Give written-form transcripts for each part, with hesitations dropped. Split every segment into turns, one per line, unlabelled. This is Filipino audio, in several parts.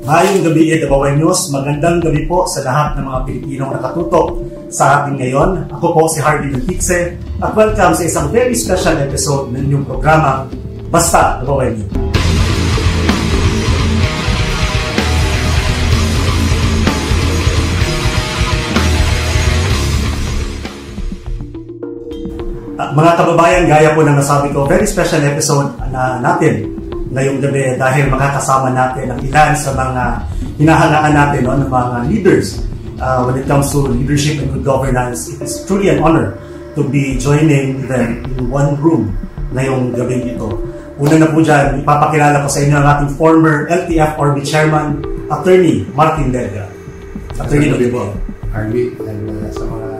Ngayong gabi Davao News, magandang gabi po sa lahat ng mga Pilipinong nakatutok sa ating ngayon. Ako po si Harvey Lutixe at welcome sa isang very special episode ng inyong programa, Basta Davao News. Mga kababayan, gaya po ng nasabi ko, very special episode na natin ngayong gabi dahil makakasama natin ang ilan sa mga hinahangaan natin ng mga leaders when it comes to leadership and good governance. It is truly an honor to be joining them in one room ngayong gabi ito. Una na po dyan, ipapakilala ko sa inyo ang ating former LTF-ORB Chairman, Attorney Martin Delga. Attorney, gabi po.
Harvey, sa mga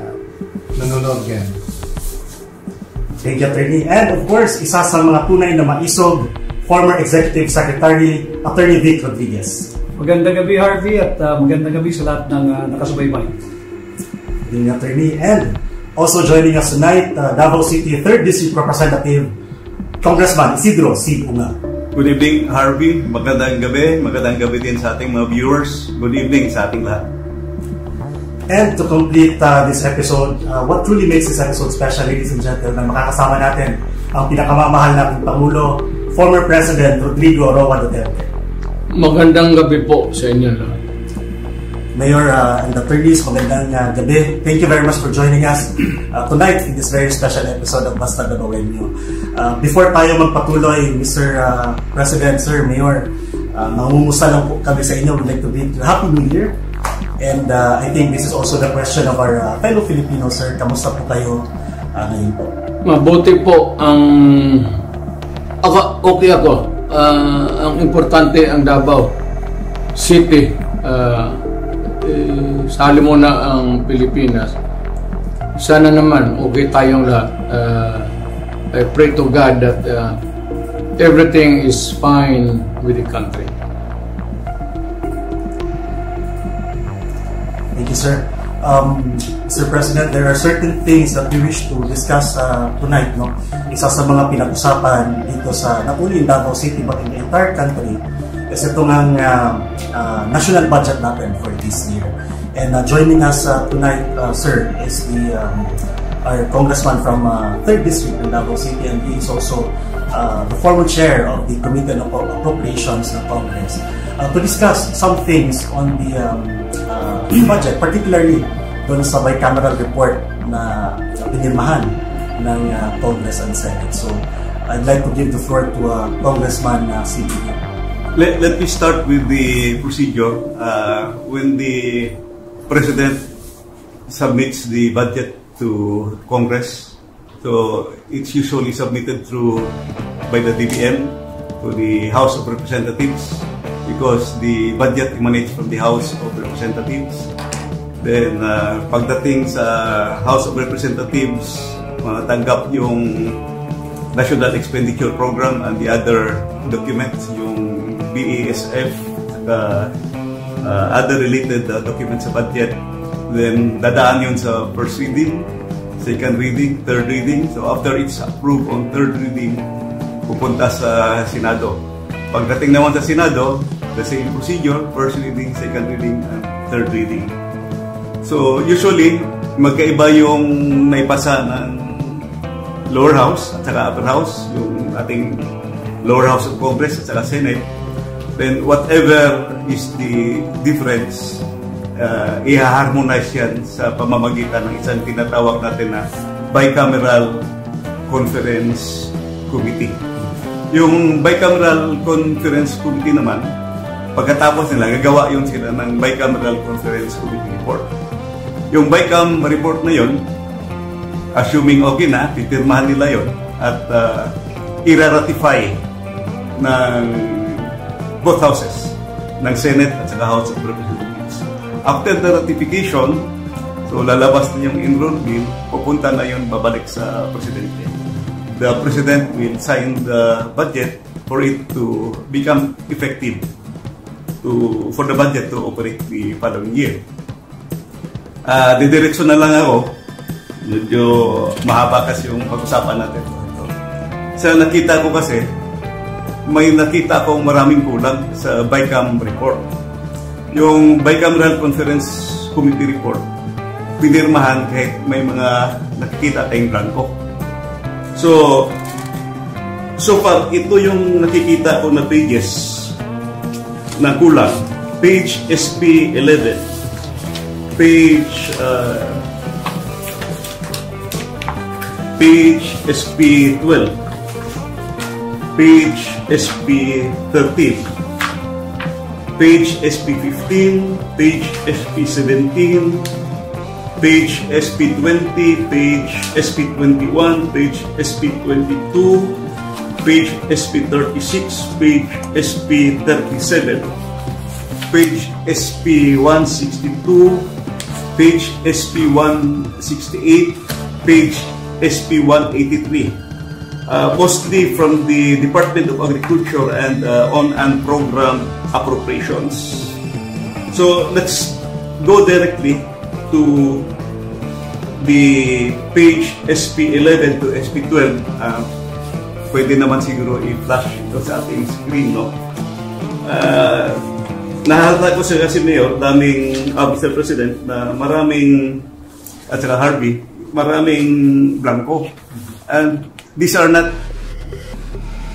nanonood yan.
Thank you, Attorney. And of course, isa sa mga tunay na maisog, former Executive Secretary, Attorney Vic Rodriguez.
Magandang gabi, Harvey, at magandang gabi sa lahat ng nakasubaybay.
Good Attorney. And also joining us tonight, Davao City 3rd District Representative, Congressman Isidro C. Punga.
Good evening, Harvey. Magandang gabi din sa ating mga viewers. Good evening sa ating lahat.
And to complete this episode, what truly makes this episode special, ladies and gentlemen, makakasama natin ang pinakamamahal nating Pangulo, former President Rodrigo Roa Duterte.
Magandang gabi po sa inyo lahat.
Mayor and attorneys, magandang gabi. Thank you very much for joining us tonight in this very special episode of Basta Davao News. Before tayo magpatuloy, Mr. President, Sir, Mayor, mangumusta lang po kami sa inyo. We'd like to bid you Happy New Year. And I think this is also the question of our fellow Filipinos, sir. Kamusta po kayo ngayon po? Mabuti po ang...
Okay ako. Ang importante ang Davao City. Sali mo na ang Pilipinas. Sana naman okay tayong lahat. I pray to God that everything is fine with the country.
Thank you, sir. Mr. President, there are certain things that we wish to discuss tonight. No? Isa sa mga pinag-usapan dito sa not only in Davao City but in the entire country is itong ang national budget natin for this year. And joining us tonight, sir, is our congressman from 3rd District in Davao City, and he is also the former chair of the Committee on Appropriations ng Congress to discuss some things on the budget, particularly doon sa bicameral report na pinirmahan ng Congress and Senate. So, I'd like to give the floor to Congressman CB.
Let me start with the procedure. When the President submits the budget to Congress, so it's usually submitted by the DBM to the House of Representatives, because the budget emanates from the House of Representatives. Then, pagdating sa House of Representatives, matanggap yung National Expenditure Program and the other documents, yung BESF, other related documents sa budget. Then, dadaan yun sa first reading, second reading, third reading. So, after it's approved on third reading, pupunta sa Senado. Pagdating naman sa Senado, the same procedure, first reading, second reading, and third reading. So, usually, magkaiba yung naipasa ng lower house at saka upper house, yung ating lower house of Congress at saka Senate. Then, whatever is the difference, i-harmonize yan sa pamamagitan ng isang tinatawag natin na Bicameral Conference Committee. Yung Bicameral Conference Committee naman, pagkatapos nila, gagawa yun sila ng Bicameral Conference Committee report. Yung BICAM report na yun, assuming okay na, pipirmahan nila yun at i-ratify ng both houses, ng Senate at saka House of Representatives. After the ratification, so lalabas na yung enrolled bill, pupunta na yun babalik sa Presidente. The President will sign the budget for it to become effective for the budget to operate the following year. Didiretso na lang ako. Medyo mahaba kasi yung pag-usapan natin. Sa nakita ko kasi, may nakita akong maraming kulang sa BICAM report. yung Bicameral Conference Committee report, pinirmahan kahit may mga nakikita tayong blanco. So far, ito yung nakikita ko na pages na kulang. Page SP 11, page SP 12, page SP 13, page SP 15, page SP 17, page SP 20, page SP 21, page SP 22, page SP 36, page SP 37, page SP 162, page SP 168, page SP 183. Mostly from the Department of Agriculture and on-and program appropriations. So let's go directly to the page SP 11 to SP 12. Pwede naman siguro i-flash ito sa ating screen, no? Nahalata ko siya kasi Mayor, daming, Mr. President, na maraming, at saka Harvey, maraming blanco. And these are not,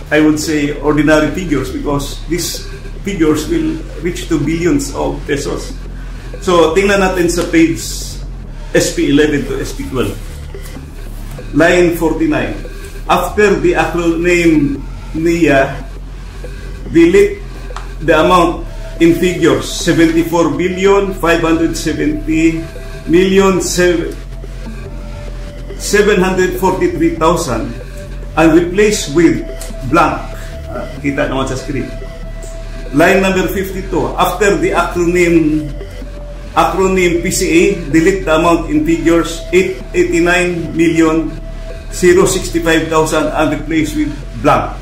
I would say, ordinary figures because these figures will reach to billions of pesos. So, tingnan natin sa page SP 11 to SP 12. Line 49. After the acronym NIA, delete the amount in figures 74,570,743,000 and replace with blank. Kita naman sa screen. Line number 52. After the acronym PCA, delete the amount in figures 889,065,000 and replace with blank.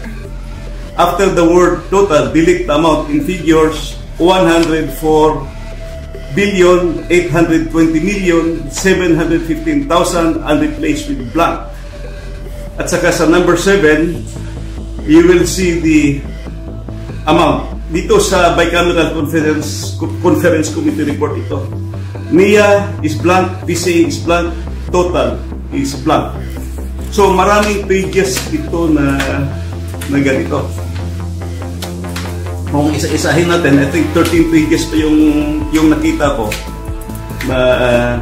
After the word total, delete the amount in figures 104,820,715,000 and replace with blank. At saka sa number 7, you will see the amount. Dito sa Bicameral Conference Committee report ito. NIA is blank, PCA is blank, total is blank. So maraming pages ito na ganito. Kung isa-isahin natin, I think 13 pages pa yung nakita ko na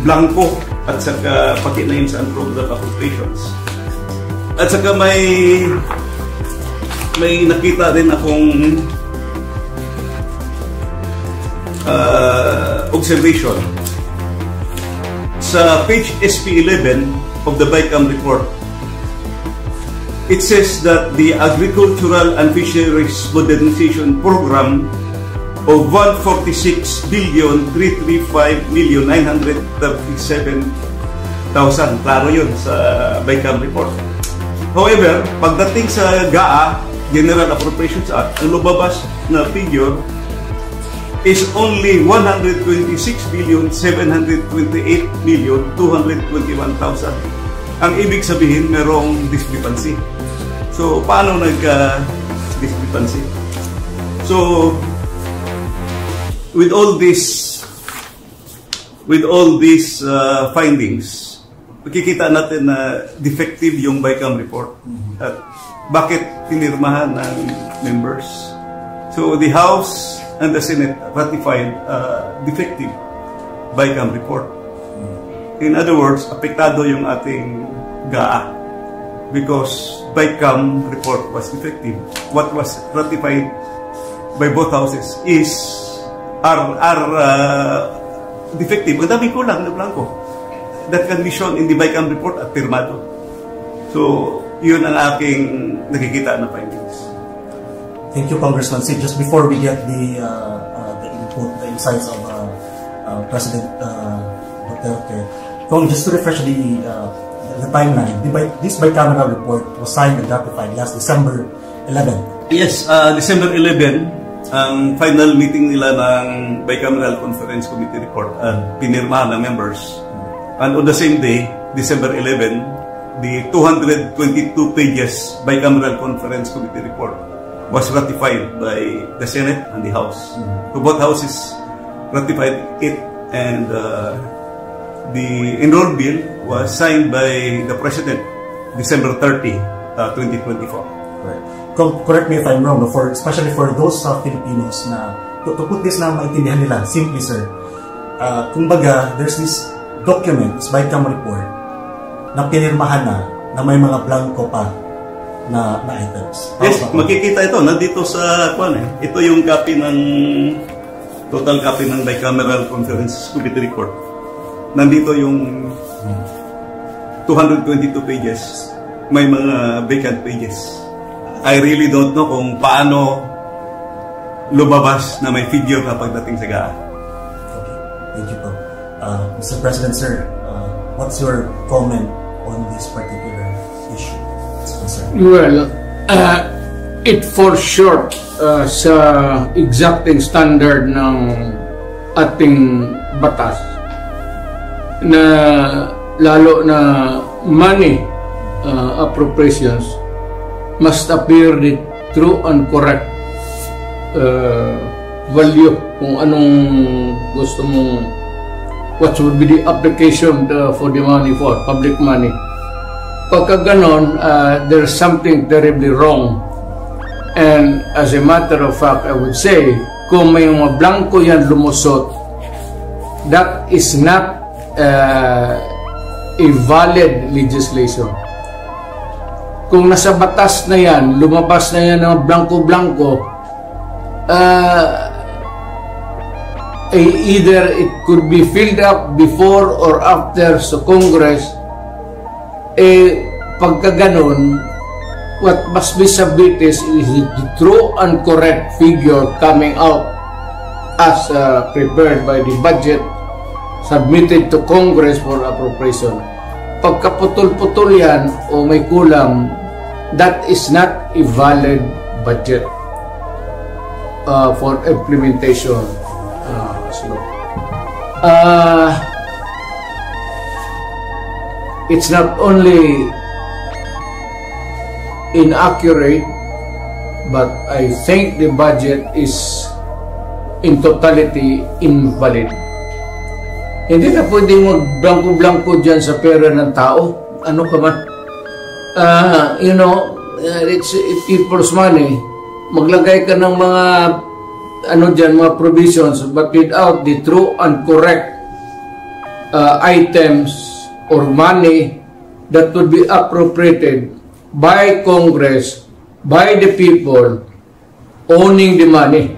blanco at saka pati na yun sa program applications. At saka may nakita rin akong observation. Sa page SP 11 of the BICAM report, it says that the Agricultural and Fisheries Modernization Program of 146,335,937,000. Klaro yun sa BICAM report. However, pagdating sa GAA, General Appropriations Act, ang lumabas na figure is only 126,728,221,000. Ang ibig sabihin, merong discrepancy. So, paano nagka-discrepancy? So, with all these findings, makikita natin na defective yung BICAM report. At bakit pinirmahan ng members? So, the House and the Senate ratified defective BICAM report. In other words, apektado yung ating GAA because BICAM report was defective. What was ratified by both houses are defective. Ang dami kulang na blanco that can be shown in the BICAM report at pirmado. So, yun ang aking nakikita na findings.
Thank you, Congressman Sid. Just before we get the input, the insights of President Duterte, just to refresh the timeline, this bicameral report was signed and ratified last December 11.
Yes, December 11, ang final meeting nila ng Bicameral Conference Committee report at pinirmahan ng members. And on the same day, December 11, the 222 pages Bicameral Conference Committee report was ratified by the Senate and the House. So both houses ratified it, and the enrolled bill was signed by the President December 30, 2024.
Right. Correct me if I'm wrong, no? Especially for those Filipinos na to put this na maintindihan nila, simply sir, kumbaga, there's this document, it's BICAM report, na pinirmahan na may mga blanco pa na items.
Yes, makikita ito, nandito sa ito yung copy ng total copy ng bicameral conference committee report. Nandito yung 222 pages, may mga vacant pages. I really don't know kung paano lumabas na may figure kapag dating sa GAA.
Okay, thank you po. Mr. President, sir, what's your comment on this particular issue?
Well, it falls short sa exacting standard ng ating batas na lalo na money appropriations must appear the true and correct value kung anong gusto mong what would be the application for the money for public money. Pagka ganon, there's something terribly wrong. And as a matter of fact, I would say, kung may mga blanco yan lumusot, that is not a valid legislation. Kung nasa batas na yan, lumabas na yan ng blanco-blanco, either it could be filled up before or after sa Congress, pagka ganon, what must be submitted is the true and correct figure coming out as prepared by the budget submitted to Congress for appropriation. Pagka putol-putol yan o may kulang, that is not a valid budget for implementation. It's not only inaccurate, but I think the budget is in totality invalid. Hindi na pwedeng mag-blanco-blanco dyan sa pera ng tao. Ano ka man? It's people's money. Maglagay ka ng mga mga provisions, but without the true and correct items or money that would be appropriated by Congress, by the people owning the money.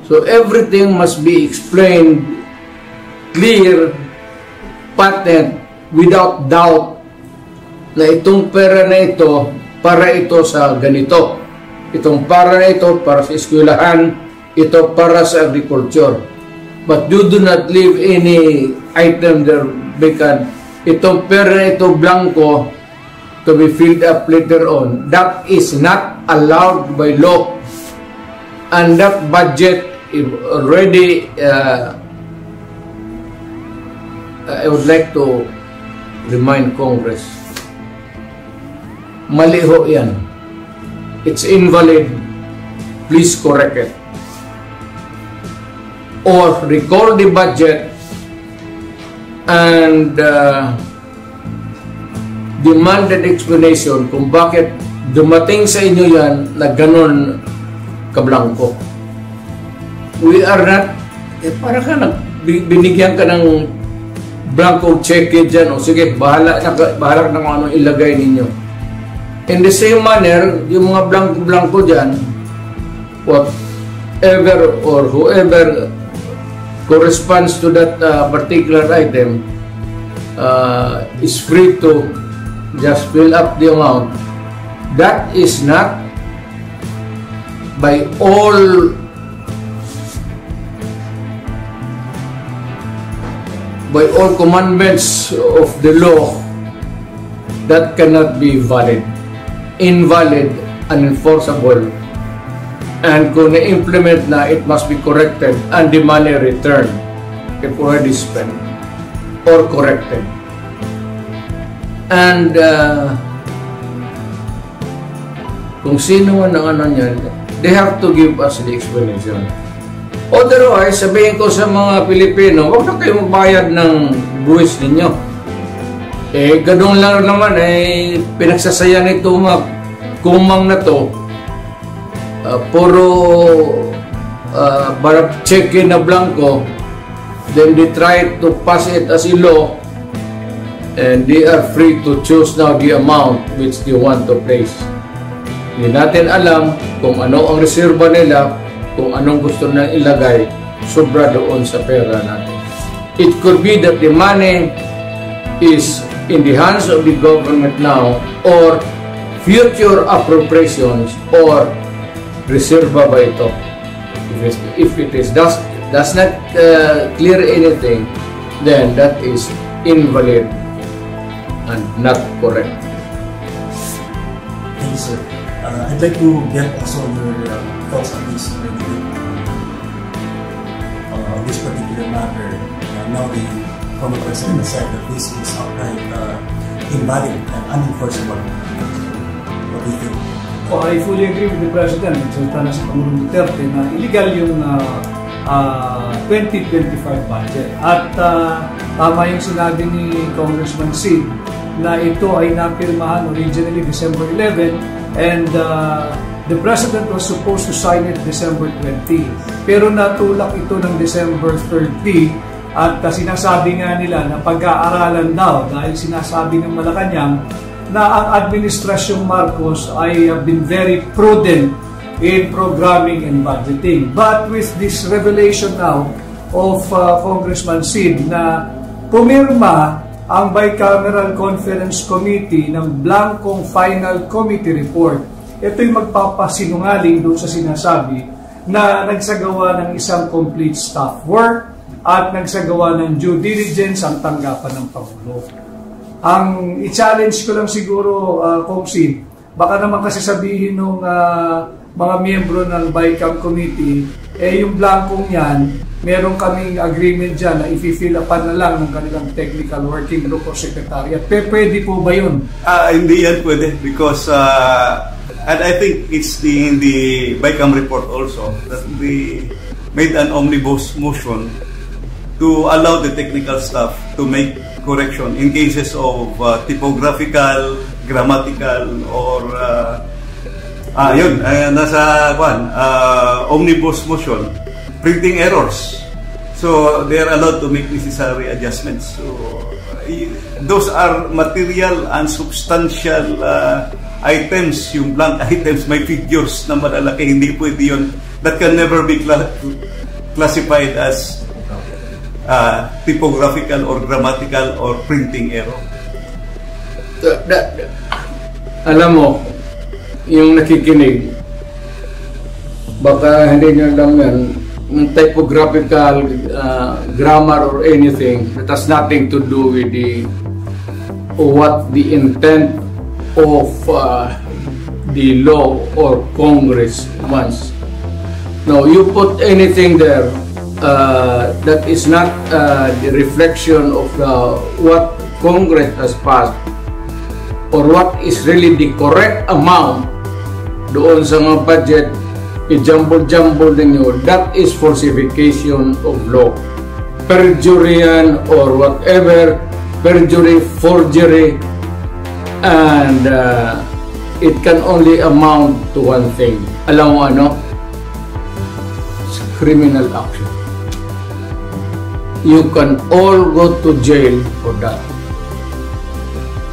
So everything must be explained clear, patent, without doubt na itong pera na ito para ito sa ganito. Itong para na ito para sa eskwelahan, ito para sa agriculture. But you do not leave any item there vacant. Itong pera na ito blanco to be filled up later on. That is not allowed by law. And that budget is already I would like to remind Congress, mali ho yan. It's invalid. Please correct it. Or recall the budget and demand an explanation kung bakit dumating sa inyo yan na ganun kablangko. We are not, para ka binigyan ka ng blanco check dyan, o sige, bahala na kung ano ilagay ninyo. In the same manner, yung mga blanco dyan, whatever or whoever corresponds to that particular item is free to just fill up the amount. That is not by all commandments of the law, that cannot be valid, invalid, unenforceable, and kung na-implement na, it must be corrected and the money returned if already spent or corrected. And kung sino man ang ano niyan, they have to give us the explanation. Otherwise, sabihin ko sa mga Pilipino, huwag na kayo magbayad ng buwis ninyo. Ganun lang naman, pinagsasaya nito mga kumang na to, puro check na blanco, then they try to pass it as a law, and they are free to choose now the amount which they want to place. Hindi natin alam kung ano ang reserva nila, kung anong gusto na ilagay, sobra doon sa pera natin. It could be that the money is in the hands of the government now, or future appropriations, or reserva ba ito? If it is does not clear anything, then that is invalid and not correct.
Thank you, sir. I'd like to get also your thoughts on this particular matter. Now the former president has said that this is outright invalid and unenforceable. What do you think?
I fully agree with the President. Nagsalita na si Pangulong Duterte na illegal yung 2025 budget. At tama yung sinabi ni Congressman Sid na ito ay napirmahan originally December 11 and the President was supposed to sign it December 20. Pero natulak ito ng December 30 at sinasabi nga nila na pag-aaralan daw dahil sinasabi ng Malacanang na ang Administrasyong Marcos ay been very prudent in programming and budgeting. But with this revelation now of Congressman Sid na pumirma ang Bicameral Conference Committee ng blankong final committee report, ito'y magpapasinungaling doon sa sinasabi na nagsagawa ng isang complete staff work at nagsagawa ng due diligence ang tanggapan ng Pangulo. Ang i-challenge ko lang siguro, Kong Sid, baka naman kasi sabihin ng mga miyembro ng BICAM Committee, yung blankong yan, meron kaming agreement dyan na i-fill upan na lang ng kanilang technical working group o secretariat. Pwede po ba yun?
Hindi yan pwede because and I think it's in the BICAM report also that we made an omnibus motion to allow the technical staff to make correction in cases of typographical, grammatical, or nasa omnibus motion, printing errors. So they are allowed to make necessary adjustments. So those are material and substantial items. Yung blank items, may figures na malalaki, hindi pwede yun. That can never be classified as typographical or grammatical or printing error.
Alam mo, yung nakikinig, baka hindi nyo lang yan, yung typographical, grammar or anything that has nothing to do with what the intent of the law or Congress wants. No, you put anything there that is not the reflection of what Congress has passed or what is really the correct amount doon sa mga budget, i-jumble-jumble ninyo, that is falsification of law. Perjury yan or whatever, perjury, forgery, and it can only amount to one thing. Alam mo ano? It's criminal action. You can all go to jail for that.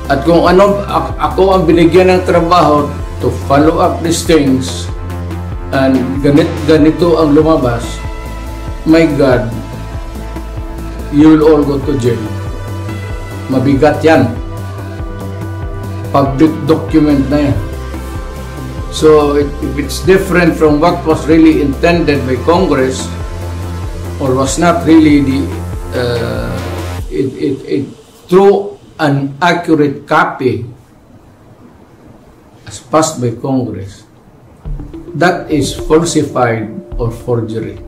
At kung ano, ako ang binigyan ng trabaho to follow up these things and ganito ang lumabas, my God, you will all go to jail. Mabigat yan. Public document na yan. So if it's different from what was really intended by Congress or was not really through an accurate copy as passed by Congress, that is falsified or forgery.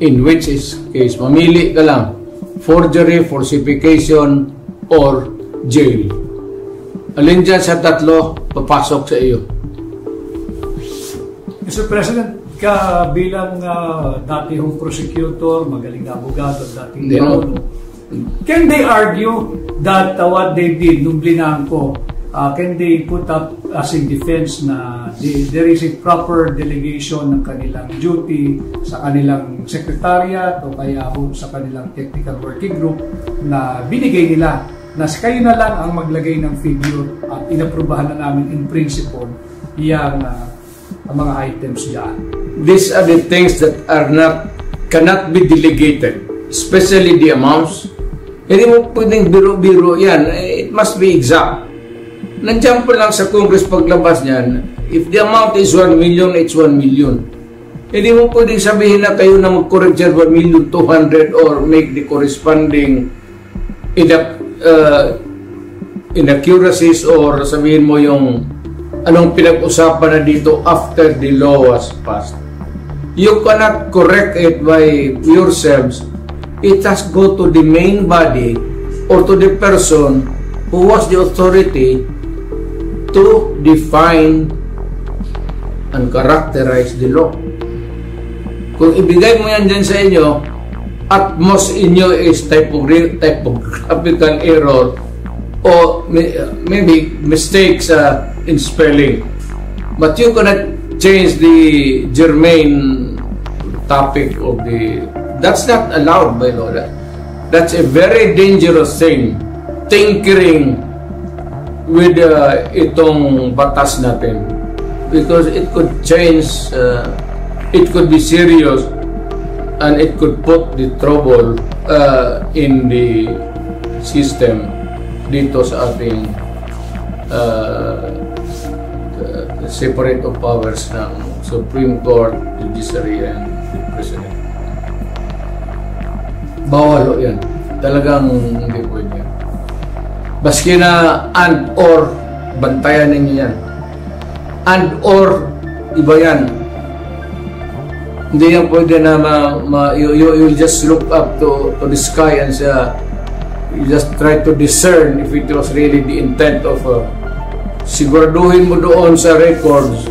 In which case, mamili ka lang, forgery, falsification, or jail. Alin dyan sa tatlo, papasok sa iyo.
Mr. President, bilang dating prosecutor, magaling na abogado at dating can they argue that what they did nung blinangko, can they put up as in defense na there is a proper delegation ng kanilang duty sa kanilang secretariat o kaya sa kanilang technical working group na binigay nila na kayo na lang ang maglagay ng figure at inaprubahan na namin in principle yung mga items dyan.
These are the things that cannot be delegated, especially the amounts. Hindi mo pwedeng biro-biro yan. It must be exact. Nandiyan po lang sa Congress paglabas niyan, if the amount is 1 million, it's 1 million. Hindi mo pwedeng sabihin na kayo na mag-correct dyan 1,200,000 or make the corresponding inaccuracies or sabihin mo yung anong pinag-usapan na dito after the law was passed. You cannot correct it by yourselves. It has go to the main body or to the person who was the authority to define and characterize the law. Kung ibigay mo yan dyan sa inyo, at most inyo is typographical error or maybe mistakes in spelling. But you cannot change the germane topic of the... That's not allowed by law. That's a very dangerous thing. Tinkering with itong batas natin. Because it could change, it could be serious, and it could put the trouble in the system dito sa ating separate of powers ng Supreme Court, Judiciary, and the President. Bawal yan. Talagang hindi pwede yan. Baski na and or, bantayan ninyo yan. And or, iba yan. Hindi yan pwede na you just look up to the sky and you just try to discern if it was really the intent of siguraduhin mo doon sa records,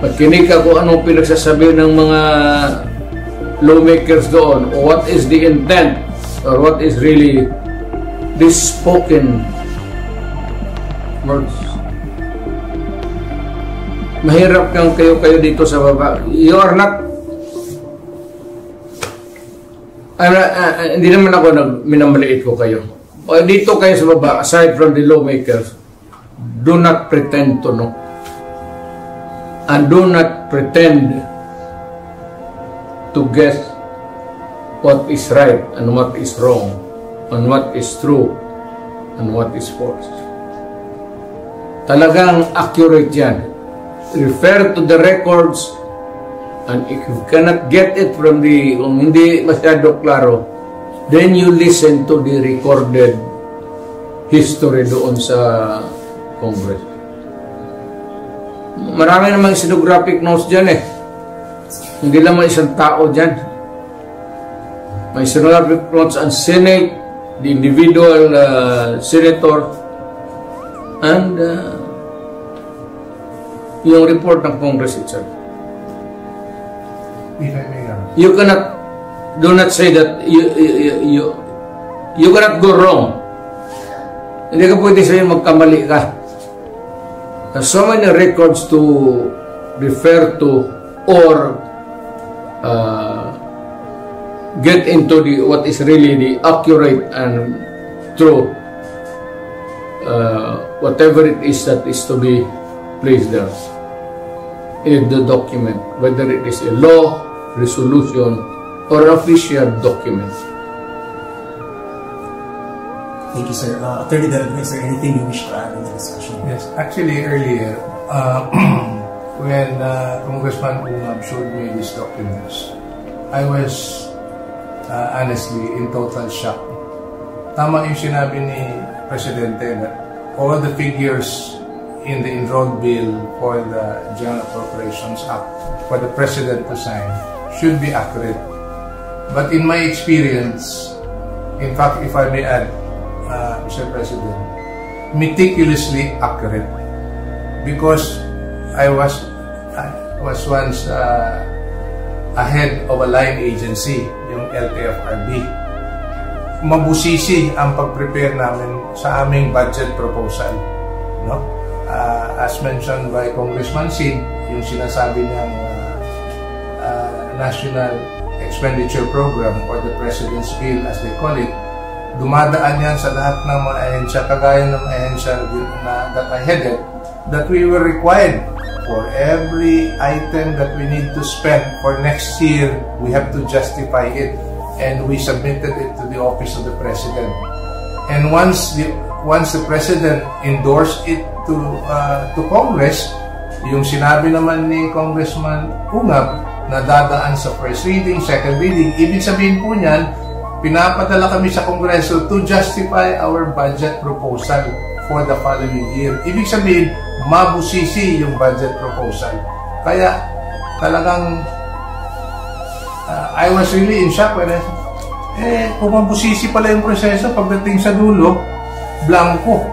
magkinig ka kung anong pinagsasabi ng mga lawmakers doon, or what is the intent or what is really this spoken words. Mahirap kang kayo dito sa baba. You are not hindi naman ako minamaliit ko kayo. Dito kayo sa baba, aside from the lawmakers, do not pretend to know. And do not pretend to guess what is right and what is wrong, and what is true and what is false. Talagang accurate yan. Refer to the records, and if you cannot get it from kung hindi masyado klaro, then you listen to the recorded history doon sa Congress. Marami namang stenographic notes dyan eh. Hindi lang isang tao dyan. May stenographic notes ang Senate, the individual senator, and yung report ng Congress itself. You cannot, do not say that you cannot go wrong. Hindi ka pwede sabihin magkamali ka. There's so many records to refer to or get into what is really the accurate and true whatever it is that is to be placed there in the document, whether it is a law, resolution, or an official document.
Thank you, sir. Attorney Delgado, is there anything you wish to add in the discussion?
Yes, actually earlier, when Congressman Umab showed me these documents, I was honestly in total shock. Tama yung sinabi ni Presidente that all the figures in the enrolled bill for the General Appropriations Act for the President to sign should be accurate. But in my experience, in fact, if I may add, Mr. President, meticulously accurate, because was once a head of a line agency, yung LTFRB. Mabusisi ang pag-prepare namin sa aming budget proposal. No? As mentioned by Congressman Sid, yung sinasabi niyang National Expenditure Program or the President's Bill as they call it, dumadaan yan sa lahat ng mga ahensya, kagaya ng ahensya that I headed, that we were required for every item that we need to spend for next year, we have to justify it. And we submitted it to the Office of the President. And once the President endorsed it to Congress, yung sinabi naman ni Congressman Ungab na dadaan sa first reading, second reading, ibig sabihin po niyan, pinapadala kami sa Kongreso to justify our budget proposal for the following year. Ibig sabihin, mabusisi yung budget proposal. Kaya talagang I was really in shock when kung mabusisi pala yung proseso, pagdating sa dulo, blanco.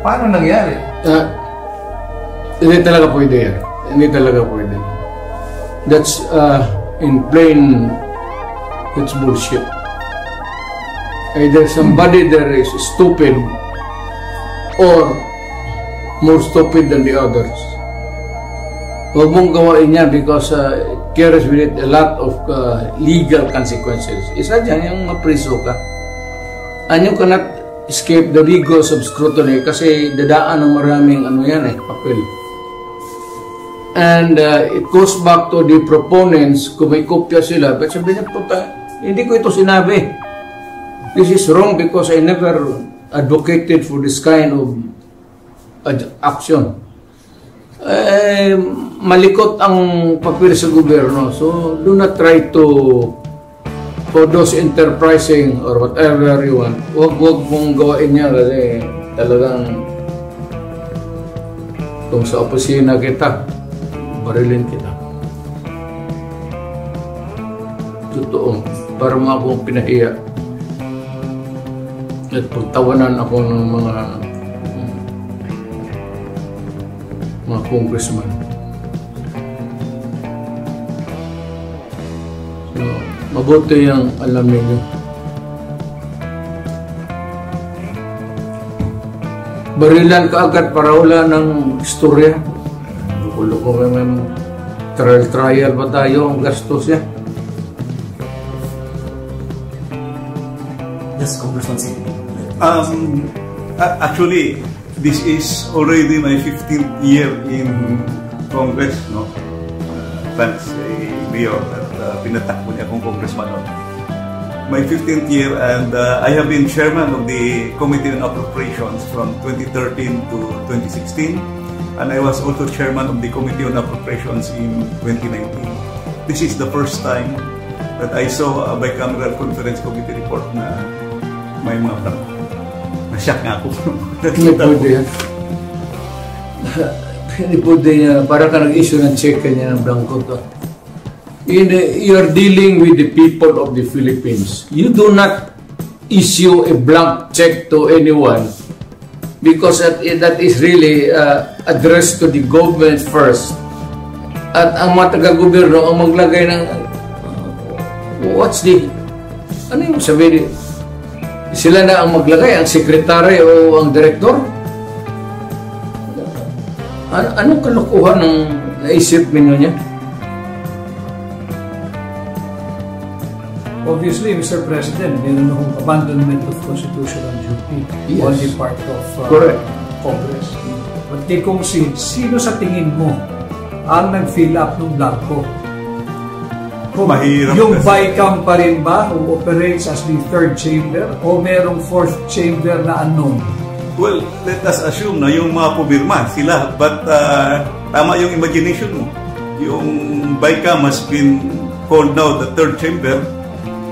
Paano nangyari?
Hindi talaga pwede yan. Hindi talaga pwede. That's in plain, it's bullshit. Either somebody there is stupid or more stupid than the others. Huwag mong gawain yan because carries with it a lot of legal consequences. Isa dyan yung mapriso ka. And you cannot escape the rigors of scrutiny kasi dadaan ng maraming papel. And it goes back to the proponents, kung may kopya sila, but sabi niya, hindi ko ito sinabi. This is wrong because I never advocated for this kind of action. Malikot ang papel sa gobyerno. So, do not try to, for those enterprising or whatever you want, huwag mong gawain niya kasi talagang kung sa opisina kita, barilin kita. Totoo, para mga akong pinahiya at pagtawanan ako ng mga congressman. So, mabuti yung alamin nyo. Barilan ka agad para wala ng istorya. Loko-loko naman. Trial ba tayo? Ang gastos yan.
Yes, Congressman Sid.
Actually, this is already my 15th year in Congress, no? Thanks kay Leo at pinatakbo niya akong congressman. No? My 15th year, and I have been chairman of the Committee on Appropriations from 2013 to 2016, and I was also chairman of the Committee on Appropriations in 2019. This is the first time that I saw a bicameral conference committee report na may mga blanco. Nasyak nga ako.
Hindi pwede yan. Hindi pwede yan. Para ka nag-issue ng check kanya ng blanco to. You are dealing with the people of the Philippines. You do not issue a blank check to anyone because that is really addressed to the government first. At ang mga taga-gobyerno ang maglagay ng ano yung sabihin? Sila na ang maglagay, ang sekretary o ang direktor? Anong kalokohan ng naisip ninyo niya?
Obviously, Mr. President, meron akong abandonment of constitutional duty on the part of Congress. But kung sino sa tingin mo ang nag-fill up ng blanco?
Mahirap
yung
kasi.
BICAM pa rin ba who operates as the third chamber o merong fourth chamber na unknown?
Well, let us assume na yung mga pumirma sila, but tama yung imagination mo. Yung BICAM has been called now the third chamber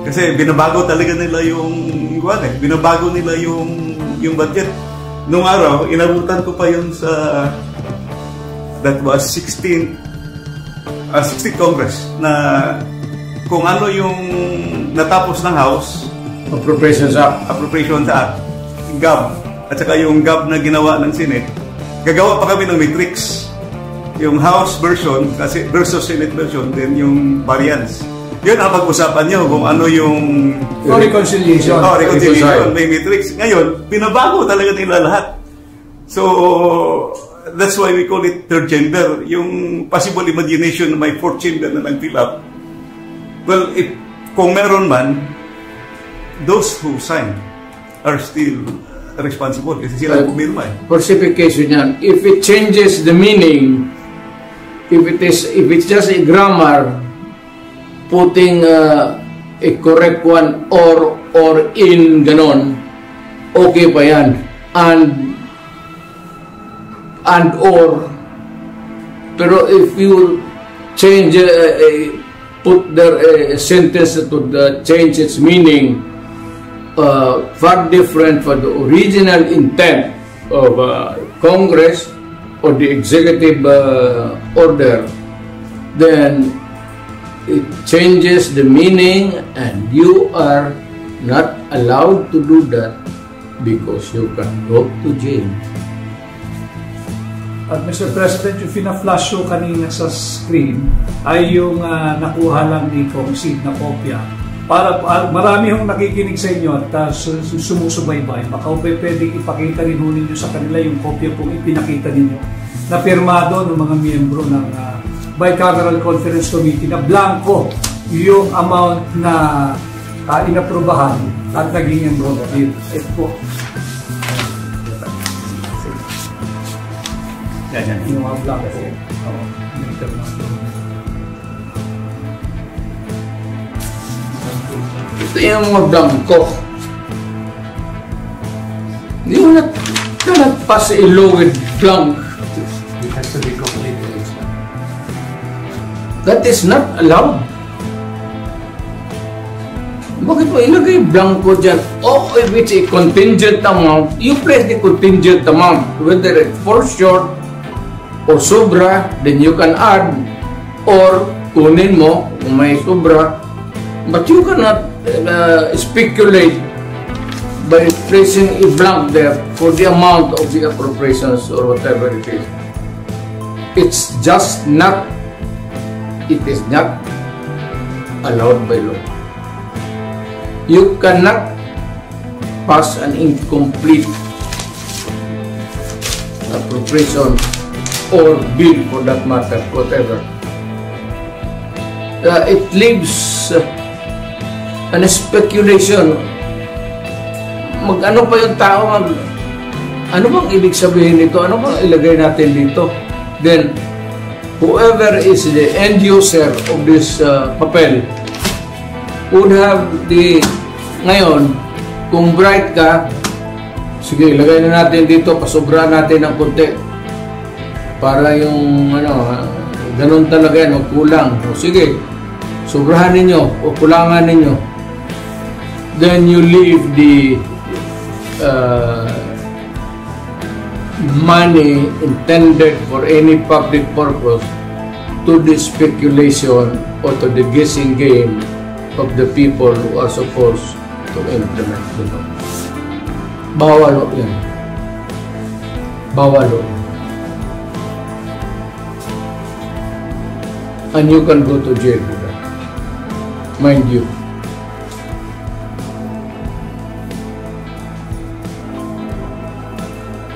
kasi binabago talaga nila binabago nila yung budget. Nung araw, inabutan ko pa yun sa that was 16th Congress na kung ano yung natapos ng House
Appropriations Act,
GAB, at saka yung GAB na ginawa ng Senate, gagawa pa kami ng matrix Yung House version kasi versus Senate version, then yung variance. Yun ang pag-usapan nyo kung ano yung
reconciliation.
Reconciliation, may matrix. Ngayon, pinabago talaga nila lahat. So, that's why we call it third chamber. Yung possible imagination na may fourth chamber na nag-fill up. Well, kung meron man, those who sign are still responsible kasi sila pumirma.
Falsification yan. If it changes the meaning, if it's just a grammar, putting a correct one or in ganon, okay pa yan. And or, pero if you change, put there a sentence to change its meaning, far different from the original intent of Congress or the executive order, then it changes the meaning, and you are not allowed to do that because you can go to jail.
At Mr. President, yung fina-flash show kanina sa screen ay yung nakuha lang ni Kong Sid na kopya. Para marami yung nakikinig sa inyo at sumusubaybay. Baka pwedeng ipakita rin ninyo sa kanila yung kopya kung ipinakita ninyo na pirmado ng mga miyembro ng Bicameral Conference Committee na blanco yung amount na inaprubahan at naging enrolled bill. Ito po.
Yan.
Yung mga blanco.
Ito yung mga blanco. You cannot pass a law with blank.
It has to be complete.
That is not allowed. Bakit mo ilagay blanco dyan? Oh, if it's a contingent amount, you place the contingent amount. Whether it falls short or sobra, then you can add. Or kunin mo kung may sobra. But you cannot speculate by placing a blank there for the amount of the appropriations or whatever it is. It's just not. It is not allowed by law. You cannot pass an incomplete appropriation or bill for that matter, whatever. It leaves an speculation. Ano pa yung tao? Ano bang ibig sabihin nito? Ano bang ilagay natin dito? Then, whoever is the end user of this papel would have the, ngayon, kung bright ka, sige, ilagay na natin dito, pasobrahan natin ng konti para yung, ganun talaga yan, o kulang. O sige, sobrahan ninyo, o kulangan ninyo. Then you leave the money intended for any public purpose to the speculation or to the guessing game of the people who are supposed to implement the law. Bawal yan. Bawal. And you can go to jail with that. Mind you.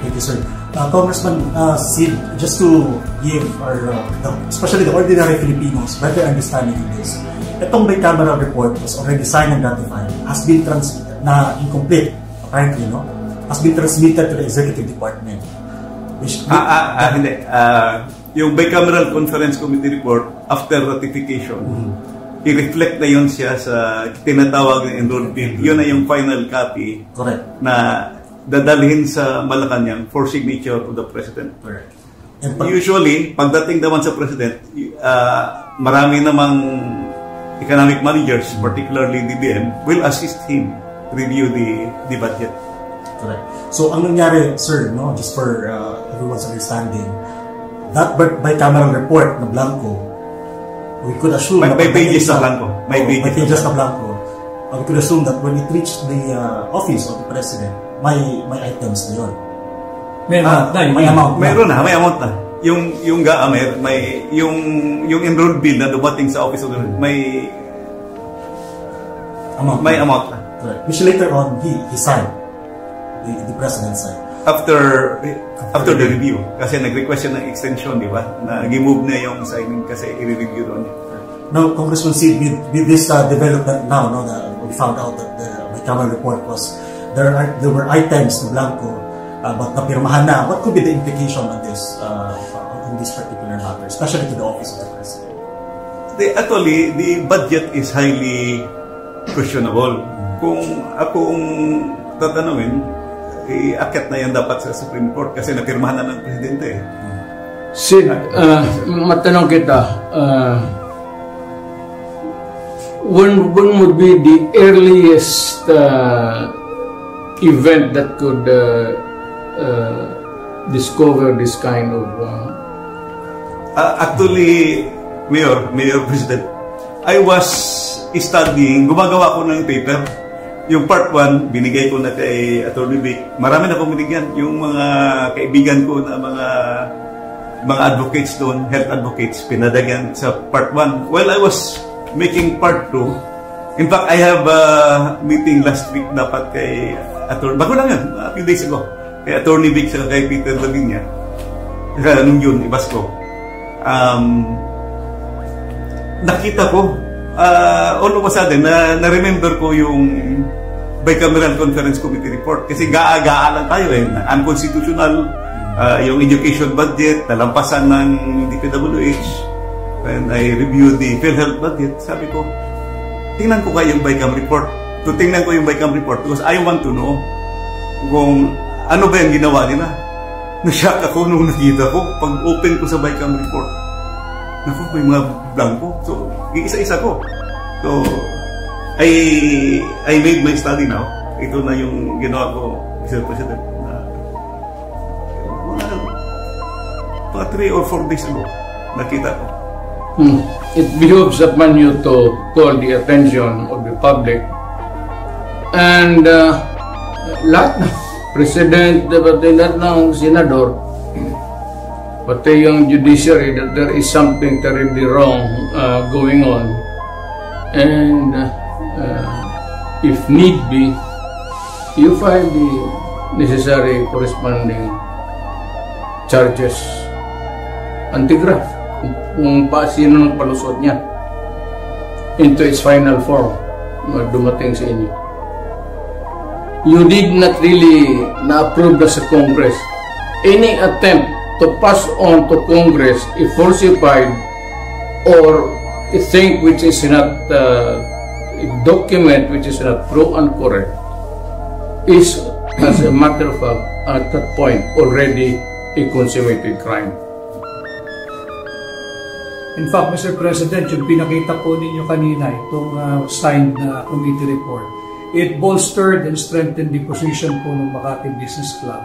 Thank you, sir. Congressman Sid, just to give our, especially the ordinary Filipinos, better understanding of this, itong bicameral report was already signed and ratified, has been incomplete, apparently, no? Has been transmitted to the Executive Department. Which,
hindi. Yung Bicameral Conference Committee report, after ratification, i-reflect na yun siya sa tinatawag na enrolled bill. Yun na yung final copy.
Correct.
Na dadalhin sa Malacanang for signature to the President.
Correct.
Usually, pagdating naman sa President, marami namang economic managers, particularly DBM, will assist him review the budget.
Correct. So, ang nangyari, sir, no, just for everyone's understanding, that bicameral report na blanco, we could assume...
May pages na blanco. May pages
na blanco. We could assume that when it reached the office of the President, may items na yun.
May amount.
May amount na.
May amount na. yung GAA may yung enrolled bill na dumating sa Office of the may amount.
Correct. Which later on he signed. The president signed.
After the review, kasi nag-request siya ng extension, di ba? Na gi-move na yung signing kasi i-review doon.
Now, Congressman Sid, with this development now, no, we found out that the bicameral report was there were items na blanco but napirmahan na. What could be the implication on this on this particular matter, especially to the office of the president?
Actually, the budget is highly questionable. Kung akong tatanungin, iakyat na yan dapat sa Supreme Court kasi napirmahan na ng presidente.
Sid, matanong kita, when would be the earliest event that could discover this kind of...
Actually, Mayor President, I was studying, gumagawa ko ng paper. Yung part 1, binigay ko na kay Atty. Vic. Marami na akong binigyan. Yung mga kaibigan ko na mga advocates doon, health advocates, pinadagan sa part 1. While I was making part 2, in fact, I have a meeting last week dapat kay Atty. Bago lang yan, a few days ago. Kay Atty. Vic sa kay Peter Lavinia. Nung yun, ibas ko. Nakita ko, all of a sudden, na-remember ko yung Bicameral Conference Committee report. Kasi gaa-gaa lang tayo eh. Unconstitutional, yung education budget, nalampasan ng DPWH. When I reviewed the PhilHealth budget, sabi ko, tingnan ko kayo yung Bicam report. Tingnan ko yung Bicam report because I want to know kung ano ba yung ginawa nila. Na-shock ako nung nakita ko pag open ko sa Bicam report. Naku, may mga blanco. So, isa-isa ko. So, I made my study now. Ito na yung ginawa ko, Mr. President. Mga 3 or 4 days ago, nakita ko.
It behooves upon you to call the attention of the public. And lahat na, President, pati lahat ng Senador, pati yung judiciary, that there is something terribly wrong going on. And if need be, you file the necessary corresponding charges, anti-graft, kung sino ng palusot niya into its final form, dumating sa inyo. You did not really na-approve na sa Congress any attempt to pass on to Congress a falsified or a thing which is not a document which is not true and correct is, as a matter of fact, at that point already a consummated crime.
In fact, Mr. President, yung pinakita po ninyo kanina, itong signed na committee report, it bolstered and strengthened the position po ng Makati Business Club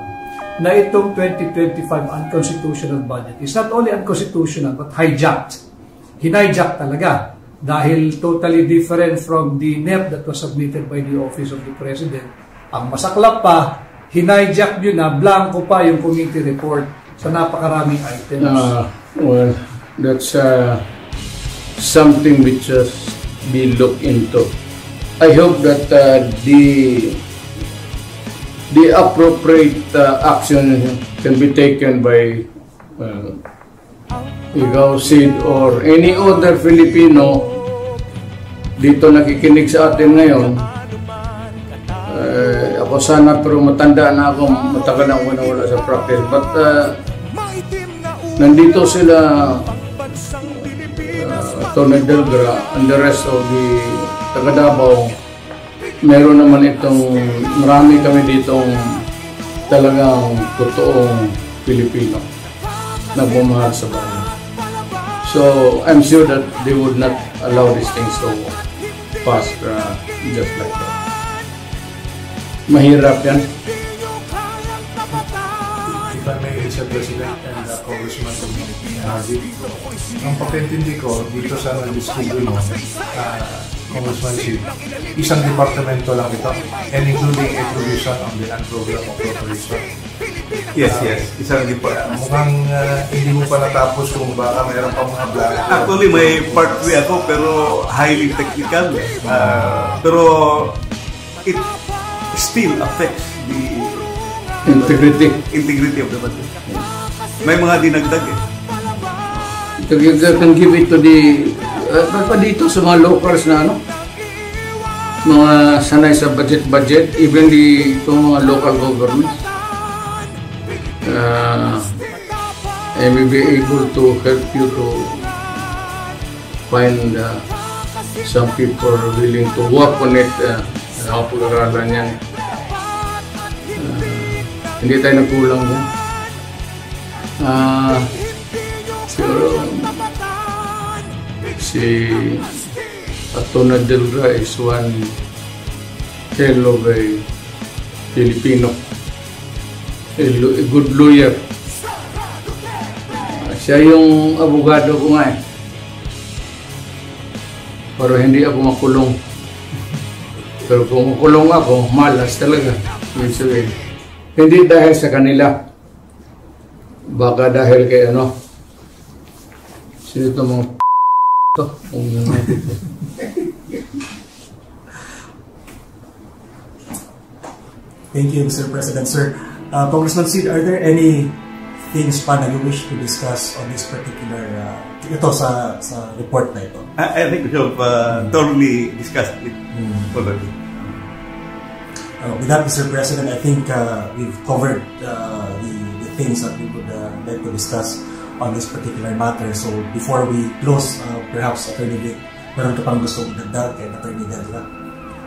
na itong 2025 unconstitutional budget is not only unconstitutional but hijacked. Hinijack talaga dahil totally different from the NEP that was submitted by the Office of the President. Ang masaklap pa, hinijack nyo na, blanco pa yung committee report sa napakaraming items.
Well, that's something which has been looked into. I hope that the appropriate action can be taken by ikaw, Sid, or any other Filipino dito nakikinig sa atin ngayon. Ako sana, pero matanda na ako, matagal na ako nawala sa practice. But nandito sila, Tony Delgra and the rest of the taga Davao. Meron naman itong, marami kami ditong talagang totoong Pilipino na bumahal sa bayan. So, I'm sure that they would not allow these things to pass just like that. Mahirap yan.
If I may, Mr. President and Congressman Harvey, ang pagkaintindi ko dito sa diskusyon mo, Congressman Sid, isang departamento lang ito, and including a provision on the unprogrammed appropriation.
Yes, isang department.
Mukhang hindi mo pa natapos kung baka mayroon pa mga vlog.
Actually, may part 3 ako pero highly technical. Pero it still affects the integrity of the budget. May mga dinagdag eh.
You can give it to the dito sa mga locals na mga sanay sa budget, even itong mga local governments. I may be able to help you to find some people willing to work on it. Nakapag-aralan yan. Hindi tayo nagkulang yan. Siguro si Atona Delra is one hell of a Filipino, a good lawyer. Siya yung abogado ko nga eh. Pero hindi ako makulong. Pero kung makulong ako, malas talaga. Hindi dahil sa kanila. Baka dahil kay sino ito mga
Thank you, Mr. President. Sir, Congressman Sid, are there any things pa na you wish to discuss on this particular sa report na ito?
I think we have thoroughly discussed it already.
With that, Mr. President, I think we've covered the things that we would like to discuss on this particular matter. So before we close, perhaps Attorney Vic, meron ka pang gusto magdagdag kay Attorney Delra?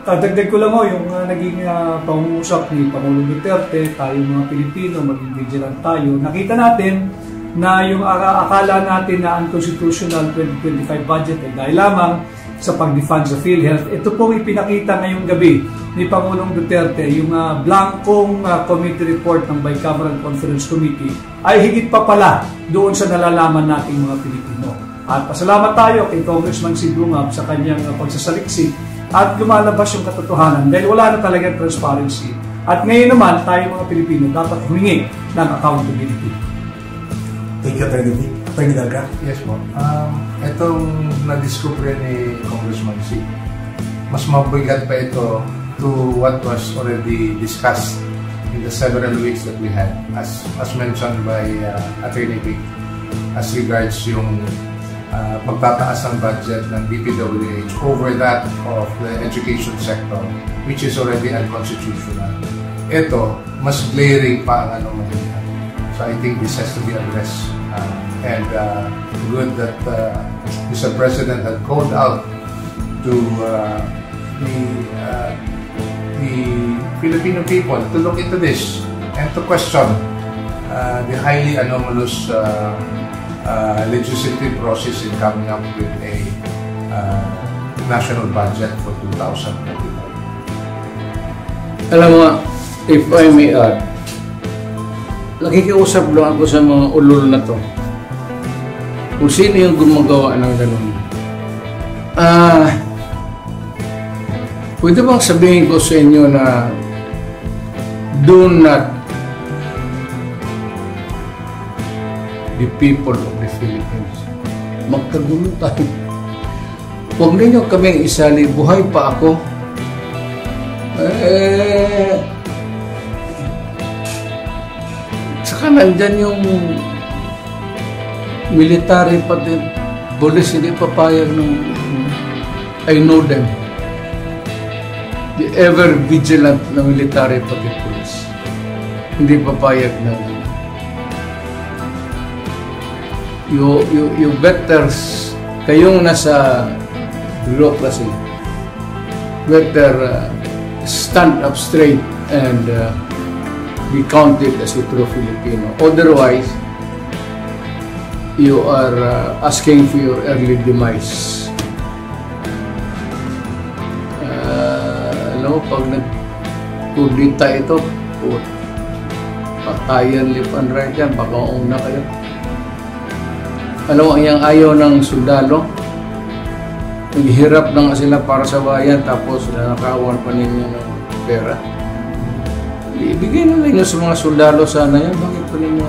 Dagdag ko lang yung naging pangungusap ni Pangulong Duterte, tayo mga Pilipino, maging vigilant tayo. Nakita natin na yung akala natin na unconstitutional 2025 budget ay dahil lamang sa pag-defund sa PhilHealth. Ito pong ipinakita ngayong gabi ni Pangulong Duterte, yung blankong committee report ng Bicameral Conference Committee ay higit pa pala doon sa nalalaman nating mga Pilipino. At pasalamat tayo kay Congressman Sid Bungab sa kanyang pagsasaliksik at lumalabas yung katotohanan dahil wala na talagang transparency. At ngayon naman, tayo mga Pilipino dapat humingi ng accountability.
Thank you, Attorney Vic. Attorney Delra?
Yes po. Itong na-discover ni Congressman Sid, mas mabigat pa ito to what was already discussed in the several weeks that we had, as mentioned by Attorney Vic, as regards yung pagtataas ng budget ng DPWH over that of the education sector, which is already unconstitutional. Ito, mas glaring pa ang manila. So I think this has to be addressed. And good that Mr. President had called out to the Filipino people to look into this and to question the highly anomalous legislative process in coming up with a national budget for 2025.
Alam mo, if I may add, nakikiusap lang ako sa mga ulol na to. Kung sino yung gumagawa ng ganun. Pwede bang sabihin ko sa inyo na do not the people of the Philippines. Magkagulo tayo. Huwag ninyo kaming isali, buhay pa ako. Saka nandyan yung military pati police, hindi papayag ng I know them. The ever vigilant na military pati police. Hindi papayag ng you better, kayong nasa bureaucracy, better stand up straight and be counted as a true Filipino. Otherwise, you are asking for your early demise. Pag nagkudita ito, patayan, left and right yan, baka una kayo. Alam mo, ang ayaw ng sundalo, naghihirap na nga sila para sa bayan, tapos nanakawan pa ninyo ng pera. ibigay na ninyo sa mga sundalo sana yan. Bakit pa ninyo?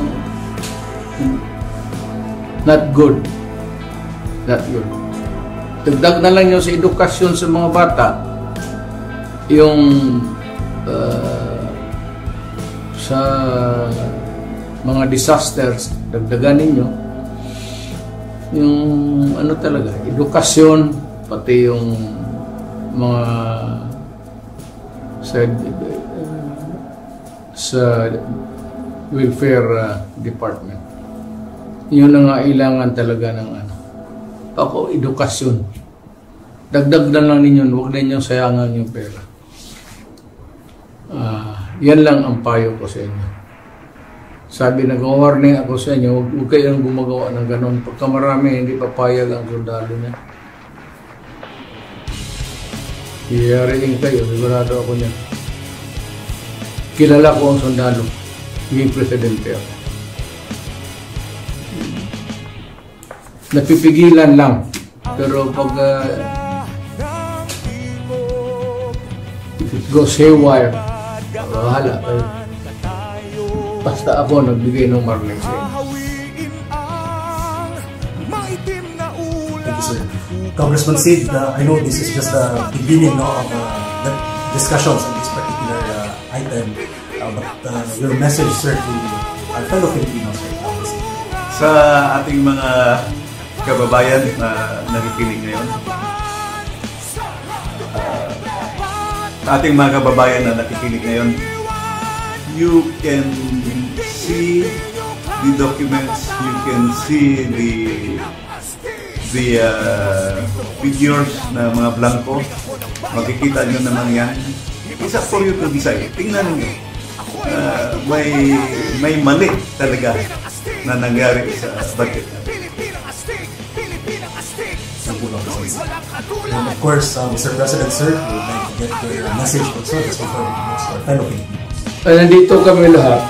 Not good. Not good. Dagdag na lang nyo sa edukasyon sa mga bata. Yung sa mga disasters, dagdagan ninyo. Yung ano talaga, edukasyon, pati yung mga sa welfare department. Yun ang kailangan talaga ng ako, edukasyon. Dagdag na lang ninyo, huwag na ninyong sayangan yung pera. Yan lang ang payo ko sa inyo. Sabi, nag-warning ako sa inyo, huwag kayong gumagawa ng ganon. Pagka marami, hindi papayag ang sundalo niya. Iyariin kayo, sigurado ako niya. Kilala ko ang sundalo. Hindi presidente ako. Napipigilan lang. Pero pag if it goes haywire, bahala kayo. Basta ako nagbigay ng warning sa inyo.
Thank you, sir. Congressman Sid, I know this is just the beginning of the discussions on this particular item, but your message, sir, to our fellow Filipinos right now.
Sa ating mga kababayan na nakikinig ngayon, ating mga kababayan na nakikinig ngayon, you can see the documents, you can see the figures na mga blanco. Makikita nyo naman yan. It's up for you to decide. Tingnan nyo. May mali talaga na nangyari sa budget.
And of course, Mr. President, sir, we would like to get your message also just before we close to our fellow Filipinos.
Nandito kami lahat,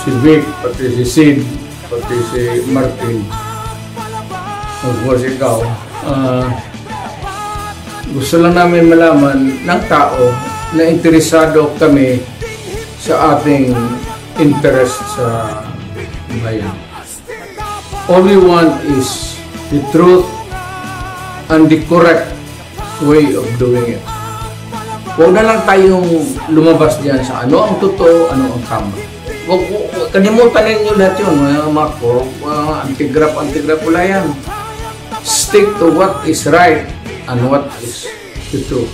si Vic, pati si Sid, pati si Martin, of course ikaw. Gusto lang namin malaman ng tao na interesado kami sa ating interest sa bayan. All we want is the truth and the correct way of doing it. Huwag na lang tayong lumabas diyan sa ano ang totoo, ano ang tama. Kalimutan ninyo lahat yun, mga korok, antigrap, wala yan. Stick to what is right and what is the truth.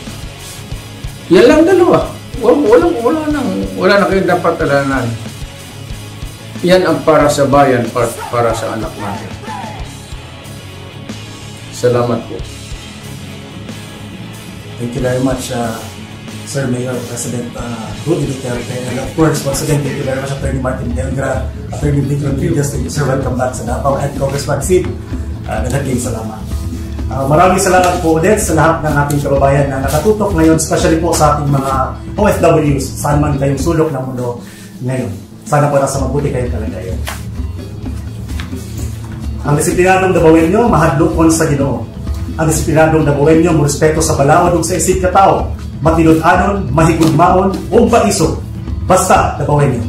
Yan lang dalawa. Wala na kayo dapat alanan. Yan ang para sa bayan, para sa anak natin. Salamat po.
Thank you very much, Sir Mayor, President Rudy Duterte, and of course, once again, thank you very much, Attorney Martin Delgra, Attorney Vic Rodriguez. Thank you, sir. Welcome back sa Davao, and Congressman Sid. Naging salamat. Maraming salamat po ulit sa lahat ng ating kababayan na nakatutok ngayon, especially po sa ating mga OFWs, saan man kayong sulok ng mundo ngayon. Sana po nasa mabuti kayong kalagayan. Ang disiplinadong Davaoenyo, mahadlokon sa Ginoo. Ang disiplinadong Davaoenyo, morespeto sa balawad ug sa isip ka tao, matinod-anon, mahigugmaon, o baiso. Basta Davaoenyo.